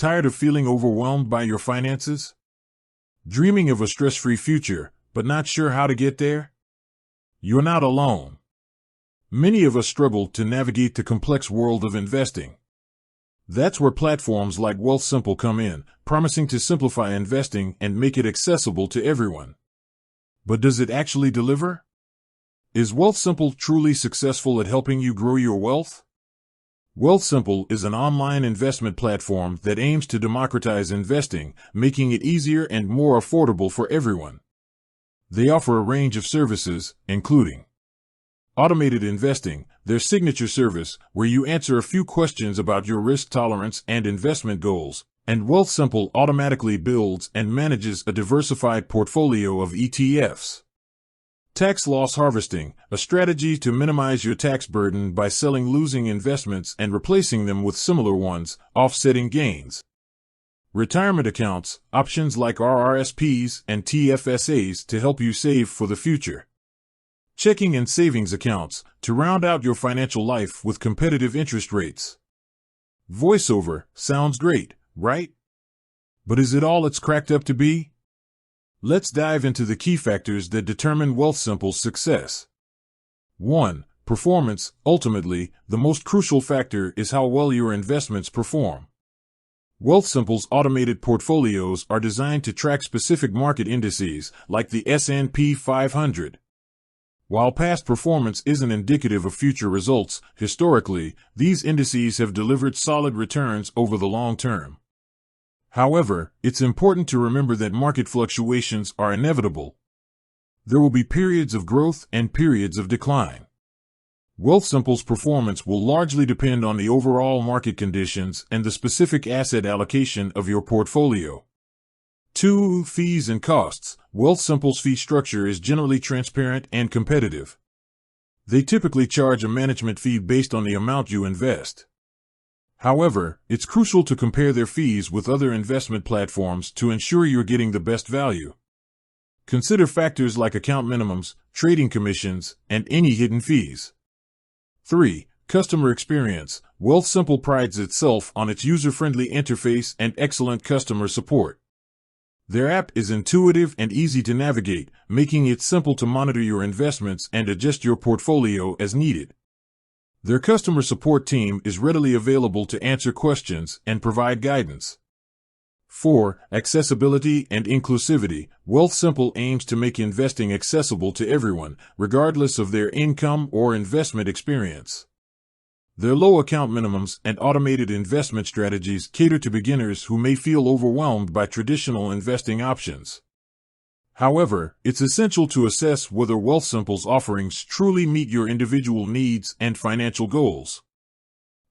Tired of feeling overwhelmed by your finances? Dreaming of a stress-free future, but not sure how to get there? You're not alone. Many of us struggle to navigate the complex world of investing. That's where platforms like Wealthsimple come in, promising to simplify investing and make it accessible to everyone. But does it actually deliver? Is Wealthsimple truly successful at helping you grow your wealth? Wealthsimple is an online investment platform that aims to democratize investing, making it easier and more affordable for everyone. They offer a range of services, including automated investing, their signature service, where you answer a few questions about your risk tolerance and investment goals, and Wealthsimple automatically builds and manages a diversified portfolio of ETFs. Tax loss harvesting, a strategy to minimize your tax burden by selling losing investments and replacing them with similar ones, offsetting gains. Retirement accounts, options like RRSPs and TFSAs to help you save for the future. Checking and savings accounts, to round out your financial life with competitive interest rates. Voiceover, sounds great, right? But is it all it's cracked up to be? Let's dive into the key factors that determine Wealthsimple's success. 1. Performance. Ultimately, the most crucial factor is how well your investments perform. Wealthsimple's automated portfolios are designed to track specific market indices, like the S&P 500. While past performance isn't indicative of future results, historically, these indices have delivered solid returns over the long term. However, it's important to remember that market fluctuations are inevitable. There will be periods of growth and periods of decline. Wealthsimple's performance will largely depend on the overall market conditions and the specific asset allocation of your portfolio. 2. Fees and costs. Wealthsimple's fee structure is generally transparent and competitive. They typically charge a management fee based on the amount you invest. However, it's crucial to compare their fees with other investment platforms to ensure you're getting the best value. Consider factors like account minimums, trading commissions, and any hidden fees. 3. Customer experience. Wealthsimple prides itself on its user-friendly interface and excellent customer support. Their app is intuitive and easy to navigate, making it simple to monitor your investments and adjust your portfolio as needed. Their customer support team is readily available to answer questions and provide guidance. 4. Accessibility and inclusivity. Wealthsimple aims to make investing accessible to everyone, regardless of their income or investment experience. Their low account minimums and automated investment strategies cater to beginners who may feel overwhelmed by traditional investing options. However, it's essential to assess whether Wealthsimple's offerings truly meet your individual needs and financial goals.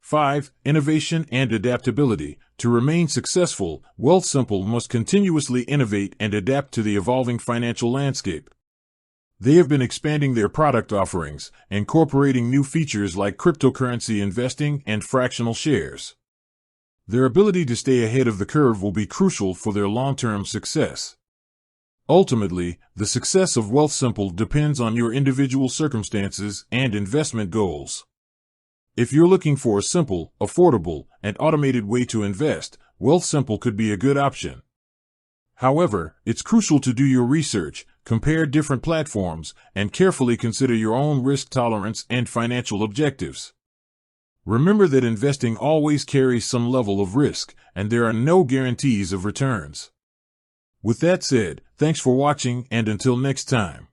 5. Innovation and adaptability. To remain successful, Wealthsimple must continuously innovate and adapt to the evolving financial landscape. They have been expanding their product offerings, incorporating new features like cryptocurrency investing and fractional shares. Their ability to stay ahead of the curve will be crucial for their long-term success. Ultimately, the success of Wealthsimple depends on your individual circumstances and investment goals. If you're looking for a simple, affordable, and automated way to invest, Wealthsimple could be a good option. However, it's crucial to do your research, compare different platforms, and carefully consider your own risk tolerance and financial objectives. Remember that investing always carries some level of risk, and there are no guarantees of returns. With that said, thanks for watching, and until next time.